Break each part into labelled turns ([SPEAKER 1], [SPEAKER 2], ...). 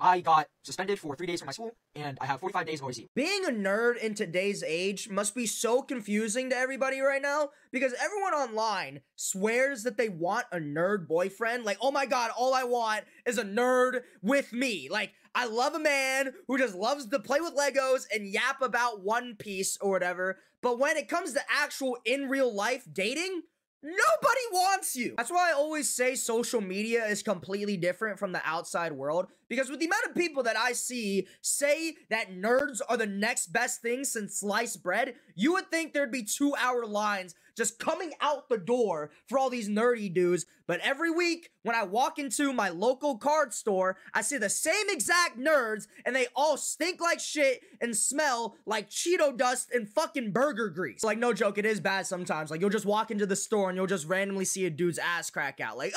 [SPEAKER 1] I got suspended for 3 days from my school, and I have 45 days of OAC. Being a nerd in today's age must be so confusing to everybody right now, because everyone online swears that they want a nerd boyfriend. Like, oh my god, all I want is a nerd with me. Like, I love a man who just loves to play with Legos and yap about One Piece or whatever, but when it comes to actual in real life dating, nobody wants you. That's why I always say social media is completely different from the outside world, because with the amount of people that I see say that nerds are the next best thing since sliced bread, you would think there'd be 2-hour lines just coming out the door for all these nerdy dudes. But every week when I walk into my local card store, I see the same exact nerds, and they all stink like shit and smell like Cheeto dust and fucking burger grease. Like, no joke, it is bad sometimes. Like, you'll just walk into the store and you'll just randomly see a dude's ass crack out. Like,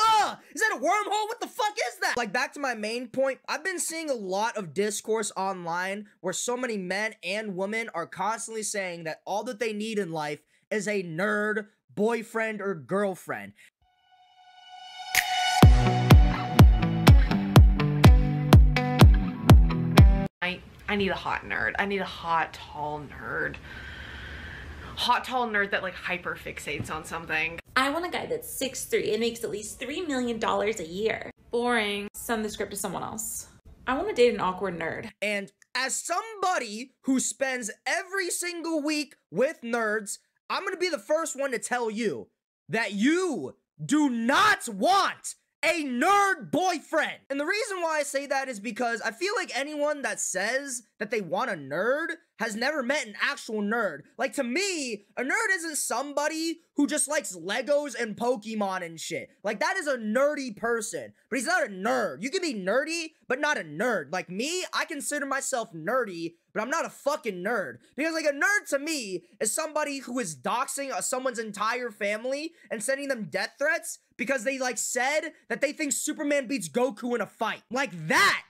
[SPEAKER 1] is that a wormhole? What the fuck is that? Like, back to my main point, I've been seeing a lot of discourse online where so many men and women are constantly saying that all that they need in life is a nerd boyfriend or girlfriend.
[SPEAKER 2] I need a hot nerd. I need a hot, tall nerd. Hot, tall nerd that like hyper fixates on something.
[SPEAKER 3] I want a guy that's 6'3" and makes at least $3 million a year. Boring. Send the script to someone else. I want to date an awkward nerd.
[SPEAKER 1] And as somebody who spends every single week with nerds, I'm gonna be the first one to tell you that you do not want a nerd boyfriend. And the reason why I say that is because I feel like anyone that says that they want a nerd has never met an actual nerd. Like, to me, a nerd isn't somebody who just likes Legos and Pokemon and shit. Like, that is a nerdy person, but he's not a nerd. You can be nerdy, but not a nerd. Like me, I consider myself nerdy, but I'm not a fucking nerd. Because, like, a nerd to me is somebody who is doxing someone's entire family and sending them death threats because they, like, said that they think Superman beats Goku in a fight. Like, that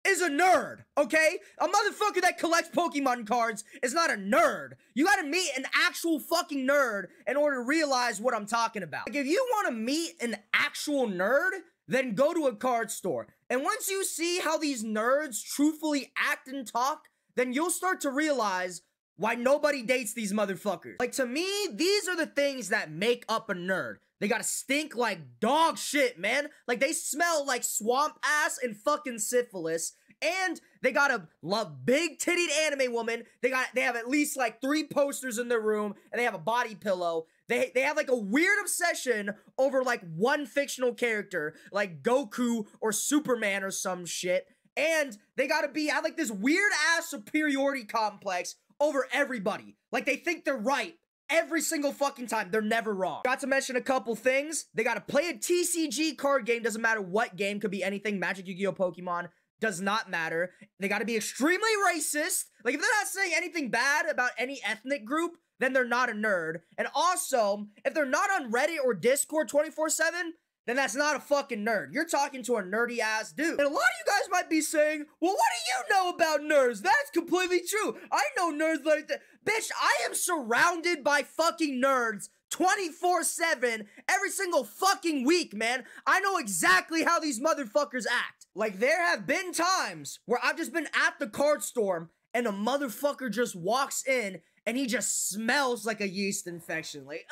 [SPEAKER 1] is a nerd, okay? A motherfucker that collects Pokemon cards is not a nerd. You gotta meet an actual fucking nerd in order to realize what I'm talking about. Like, if you want to meet an actual nerd, then go to a card store. And once you see how these nerds truthfully act and talk, then you'll start to realize why nobody dates these motherfuckers. Like, to me, these are the things that make up a nerd. They gotta stink like dog shit, man. Like, they smell like swamp ass and fucking syphilis. And they gotta love big-tittied anime woman. They have at least like 3 posters in their room, and they have a body pillow. They have like a weird obsession over like one fictional character, like Goku or Superman or some shit. And they gotta have like this weird-ass superiority complex over everybody. Like, they think they're right every single fucking time. They're never wrong. Got to mention a couple things. They gotta play a TCG card game. Doesn't matter what game. Could be anything. Magic, Yu-Gi-Oh, Pokemon. Does not matter. They gotta be extremely racist. Like, if they're not saying anything bad about any ethnic group, then they're not a nerd. And also, if they're not on Reddit or Discord 24/7, then that's not a fucking nerd. You're talking to a nerdy ass dude. And a lot of you guys might be saying, well, what do you know about nerds? That's completely true. I know nerds like that. Bitch, I am surrounded by fucking nerds 24/7 every single fucking week, man. I know exactly how these motherfuckers act. Like, there have been times where I've just been at the card store and a motherfucker just walks in and he just smells like a yeast infection. Like,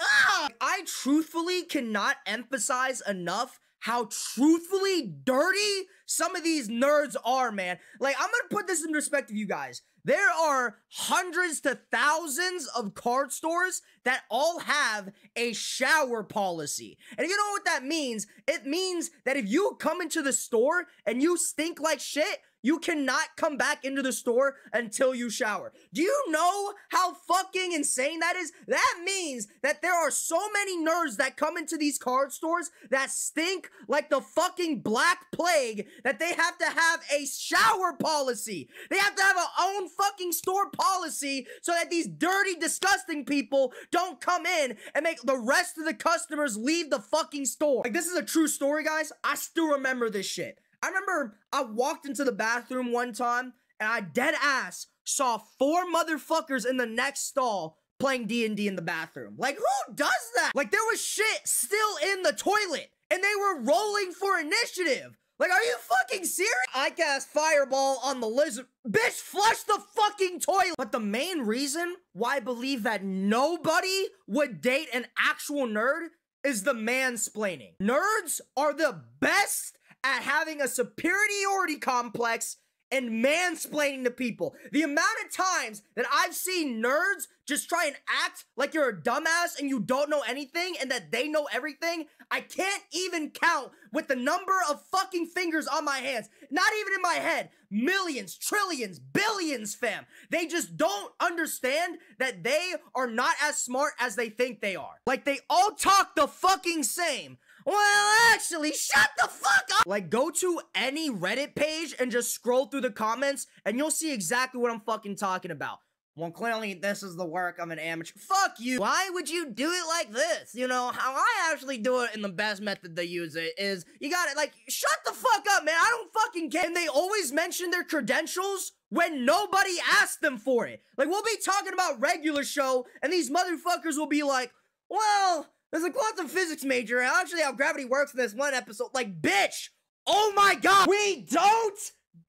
[SPEAKER 1] I truthfully cannot emphasize enough how truthfully dirty some of these nerds are, man. Like, I'm gonna put this in perspective, you guys. There are hundreds to thousands of card stores that all have a shower policy. And you know what that means? It means that if you come into the store and you stink like shit, you cannot come back into the store until you shower. Do you know how fucking insane that is? That means that there are so many nerds that come into these card stores that stink like the fucking Black Plague that they have to have a shower policy. They have to have a own fucking store policy so that these dirty, disgusting people don't come in and make the rest of the customers leave the fucking store. Like, this is a true story, guys. I still remember this shit. I remember I walked into the bathroom one time and I dead ass saw 4 motherfuckers in the next stall playing D&D in the bathroom. Like, who does that? Like, there was shit still in the toilet and they were rolling for initiative. Like, are you fucking fucking serious? I cast fireball on the lizard. Bitch, flush the fucking toilet. But the main reason why I believe that nobody would date an actual nerd is the mansplaining. Nerds are the best at having a superiority complex and mansplaining to people. The amount of times that I've seen nerds just try and act like you're a dumbass and you don't know anything and that they know everything, I can't even count with the number of fucking fingers on my hands. Not even in my head. Millions, trillions, billions, fam. They just don't understand that they are not as smart as they think they are. Like, they all talk the fucking same. Well, actually, shut the fuck up! Like, go to any Reddit page and just scroll through the comments, and you'll see exactly what I'm fucking talking about. Well, clearly, this is the work of an amateur. Fuck you! Why would you do it like this? You know, how I actually do it, and the best method they use it is, you gotta, like, shut the fuck up, man! I don't fucking care! And they always mention their credentials when nobody asked them for it. Like, we'll be talking about regular show, and these motherfuckers will be like, well, there's a quantum physics major, and actually how gravity works in this one episode. Like, bitch! Oh my god! We don't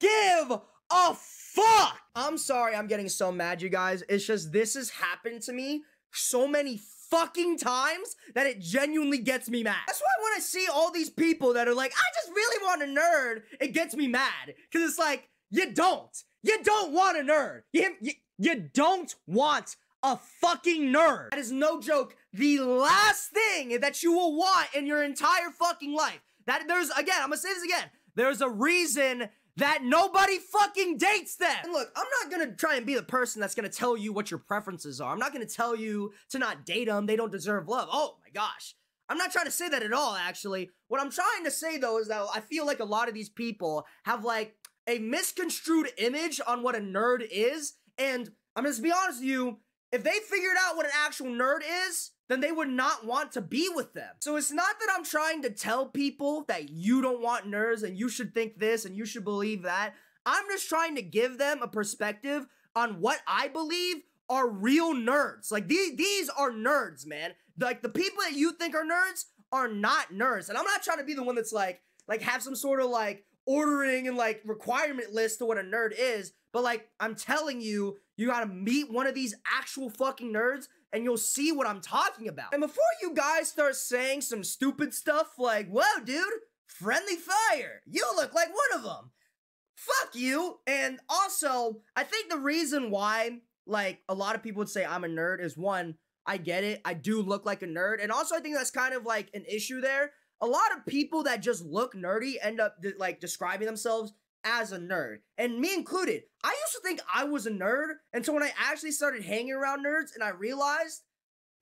[SPEAKER 1] give a fuck! I'm sorry I'm getting so mad, you guys. It's just, this has happened to me so many fucking times that it genuinely gets me mad. That's why when I see all these people that are like, I just really want a nerd, it gets me mad. Because it's like, you don't. You don't want a nerd. You don't want a fucking nerd. That is no joke. The last thing that you will want in your entire fucking life. That there's, again, I'm gonna say this again. There's a reason that nobody fucking dates them. And look, I'm not gonna try and be the person that's gonna tell you what your preferences are. I'm not gonna tell you to not date them. They don't deserve love. Oh my gosh. I'm not trying to say that at all, actually. What I'm trying to say, though, is that I feel like a lot of these people have, like, a misconstrued image on what a nerd is. And I'm just be honest with you, if they figured out what an actual nerd is, then they would not want to be with them. So it's not that I'm trying to tell people that you don't want nerds and you should think this and you should believe that. I'm just trying to give them a perspective on what I believe are real nerds. Like, these are nerds, man. Like, the people that you think are nerds are not nerds. And I'm not trying to be the one that's like have some sort of, like, ordering and, like, requirement list to what a nerd is. But, like, I'm telling you, you gotta meet one of these actual fucking nerds and you'll see what I'm talking about. And before you guys start saying some stupid stuff like, whoa, dude, friendly fire, you look like one of them. Fuck you. And also, I think the reason why, like, a lot of people would say I'm a nerd is, one, I get it. I do look like a nerd. And also, I think that's kind of, like, an issue there. A lot of people that just look nerdy end up, like, describing themselves as a nerd, and me included. I used to think I was a nerd until when I actually started hanging around nerds and I realized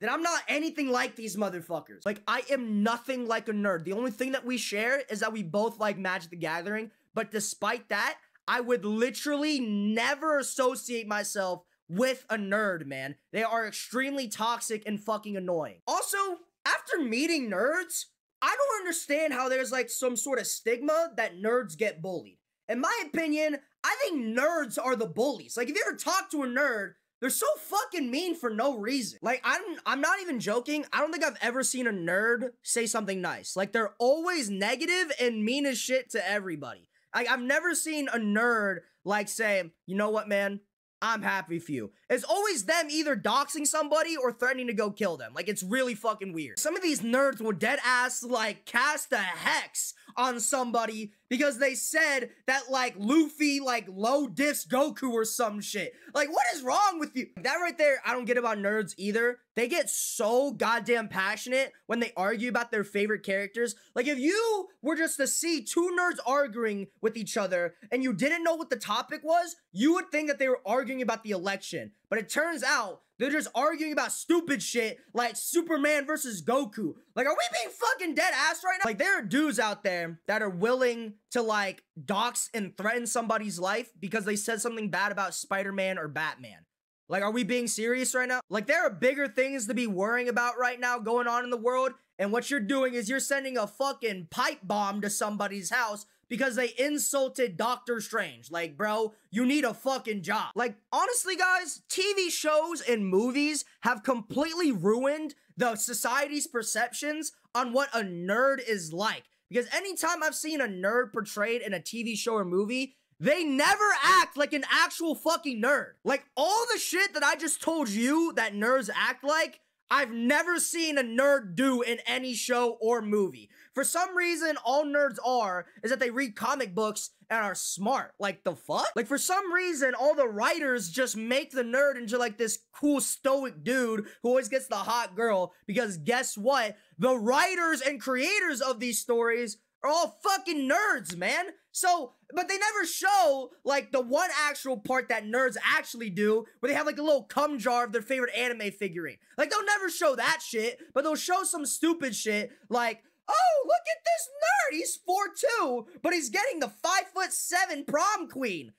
[SPEAKER 1] that I'm not anything like these motherfuckers. Like, I am nothing like a nerd. The only thing that we share is that we both like Magic the Gathering, but despite that, I would literally never associate myself with a nerd, man. They are extremely toxic and fucking annoying. Also, after meeting nerds, I don't understand how there's, like, some sort of stigma that nerds get bullied. In my opinion, I think nerds are the bullies. Like, if you ever talk to a nerd, they're so fucking mean for no reason. Like, I'm not even joking. I don't think I've ever seen a nerd say something nice. Like, they're always negative and mean as shit to everybody. I've never seen a nerd, like, say, you know what, man? I'm happy for you. It's always them either doxing somebody or threatening to go kill them. Like, it's really fucking weird. Some of these nerds will dead ass, like, cast a hex on somebody because they said that, like, Luffy, like, low diffs Goku or some shit. Like, what is wrong with you? That right there, I don't get about nerds either. They get so goddamn passionate when they argue about their favorite characters. Like, if you were just to see two nerds arguing with each other and you didn't know what the topic was, you would think that they were arguing about the election. But it turns out they're just arguing about stupid shit like Superman versus Goku. Like, are we being fucking dead ass right now? Like, there are dudes out there that are willing to, like, dox and threaten somebody's life because they said something bad about Spider-Man or Batman. Like, are we being serious right now? Like, there are bigger things to be worrying about right now going on in the world, and what you're doing is you're sending a fucking pipe bomb to somebody's house because they insulted Doctor Strange. Like, bro, you need a fucking job. Like, honestly, guys, TV shows and movies have completely ruined the society's perceptions on what a nerd is like. Because anytime I've seen a nerd portrayed in a TV show or movie, they never act like an actual fucking nerd. Like, all the shit that I just told you that nerds act like, I've never seen a nerd do in any show or movie. For some reason, all nerds are is that they read comic books and are smart. Like, the fuck? Like, for some reason, all the writers just make the nerd into, like, this cool stoic dude who always gets the hot girl. Because guess what? The writers and creators of these stories are all fucking nerds, man. So, but they never show, like, the one actual part that nerds actually do, where they have, like, a little cum jar of their favorite anime figurine. Like, they'll never show that shit, but they'll show some stupid shit, like, oh, look at this nerd, he's 4'2", but he's getting the 5'7" prom queen.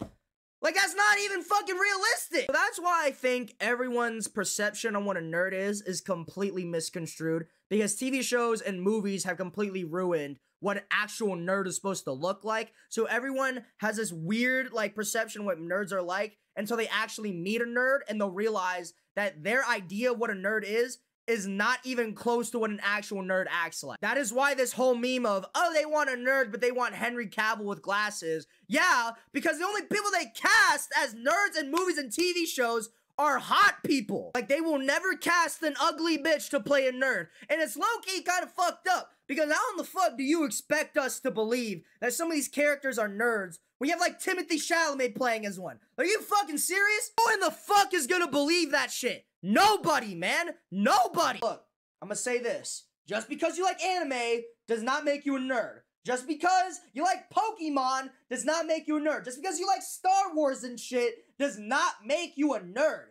[SPEAKER 1] Like, that's not even fucking realistic. So that's why I think everyone's perception on what a nerd is completely misconstrued, because TV shows and movies have completely ruined what an actual nerd is supposed to look like. So everyone has this weird, like, perception of what nerds are like until they actually meet a nerd and they'll realize that their idea of what a nerd is not even close to what an actual nerd acts like. That is why this whole meme of, oh, they want a nerd, but they want Henry Cavill with glasses. Yeah, because the only people they cast as nerds in movies and TV shows are hot people. Like, they will never cast an ugly bitch to play a nerd. And it's low-key kind of fucked up, because how in the fuck do you expect us to believe that some of these characters are nerds when you have, like, Timothée Chalamet playing as one? Are you fucking serious? Who in the fuck is gonna believe that shit? Nobody, man. Nobody. Look, I'm gonna say this. Just because you like anime does not make you a nerd. Just because you like Pokemon does not make you a nerd. Just because you like Star Wars and shit does not make you a nerd.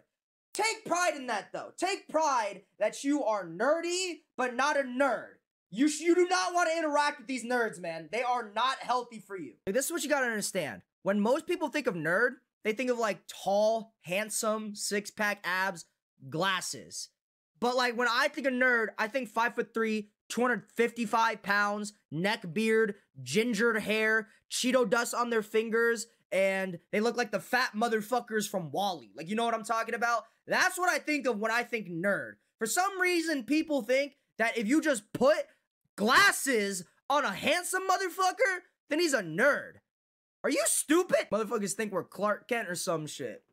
[SPEAKER 1] Take pride in that, though. Take pride that you are nerdy, but not a nerd. You do not want to interact with these nerds, man. They are not healthy for you. This is what you gotta understand. When most people think of nerd, they think of, like, tall, handsome, six-pack abs, glasses. But, like, when I think of nerd, I think 5'3", 255 pounds, neck beard, gingered hair, Cheeto dust on their fingers, and they look like the fat motherfuckers from WALL-E. Like, you know what I'm talking about? That's what I think of when I think nerd. For some reason, people think that if you just put glasses on a handsome motherfucker, then he's a nerd. Are you stupid? Motherfuckers think we're Clark Kent or some shit.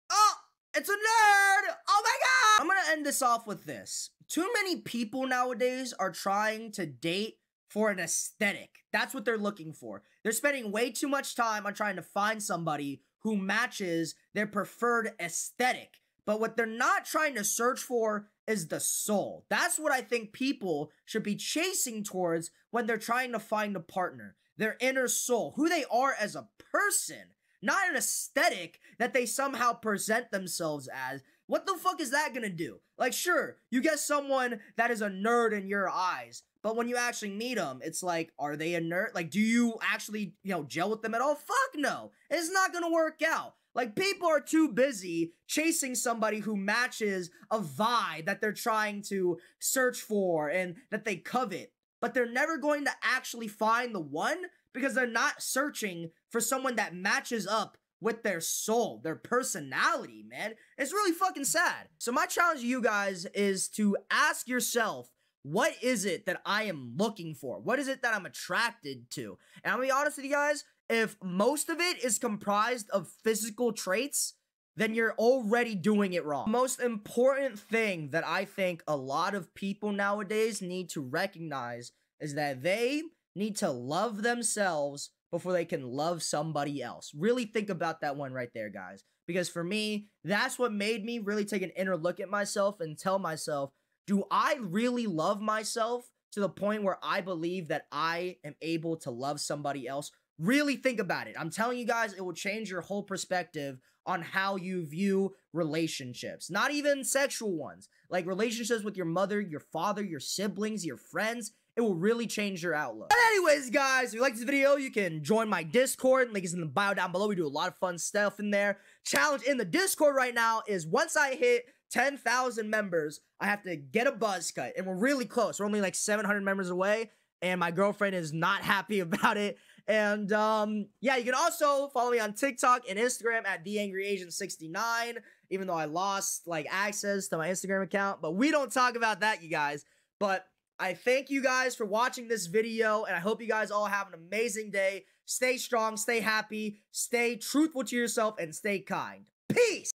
[SPEAKER 1] Oh, it's a nerd! Oh my god! I'm gonna end this off with this. Too many people nowadays are trying to date for an aesthetic. That's what they're looking for. They're spending way too much time on trying to find somebody who matches their preferred aesthetic. But what they're not trying to search for is the soul. That's what I think people should be chasing towards when they're trying to find a partner. Their inner soul, who they are as a person, not an aesthetic that they somehow present themselves as. What the fuck is that gonna do? Like, sure, you get someone that is a nerd in your eyes, but when you actually meet them, it's like, are they a nerd? Like, do you actually, gel with them at all? Fuck no. It's not gonna work out. Like, people are too busy chasing somebody who matches a vibe that they're trying to search for and that they covet. But they're never going to actually find the one because they're not searching for someone that matches up with their soul, their personality, man. It's really fucking sad. So my challenge to you guys is to ask yourself, what is it that I am looking for? What is it that I'm attracted to? And I'm gonna be honest with you guys, if most of it is comprised of physical traits, then you're already doing it wrong. The most important thing that I think a lot of people nowadays need to recognize is that they need to love themselves before they can love somebody else. Really think about that one right there, guys. Because for me, that's what made me really take an inner look at myself and tell myself, do I really love myself to the point where I believe that I am able to love somebody else? Really think about it. I'm telling you guys, it will change your whole perspective on how you view relationships. Not even sexual ones. Like relationships with your mother, your father, your siblings, your friends. It will really change your outlook. But anyways, guys, if you like this video, you can join my Discord. Link is in the bio down below. We do a lot of fun stuff in there. Challenge in the Discord right now is once I hit 10,000 members, I have to get a buzz cut. And we're really close. We're only like 700 members away. And my girlfriend is not happy about it. And, yeah, you can also follow me on TikTok and Instagram at TheAngryAsian69, even though I lost, like, access to my Instagram account. But we don't talk about that, you guys. But I thank you guys for watching this video, and I hope you guys all have an amazing day. Stay strong, stay happy, stay truthful to yourself, and stay kind. Peace!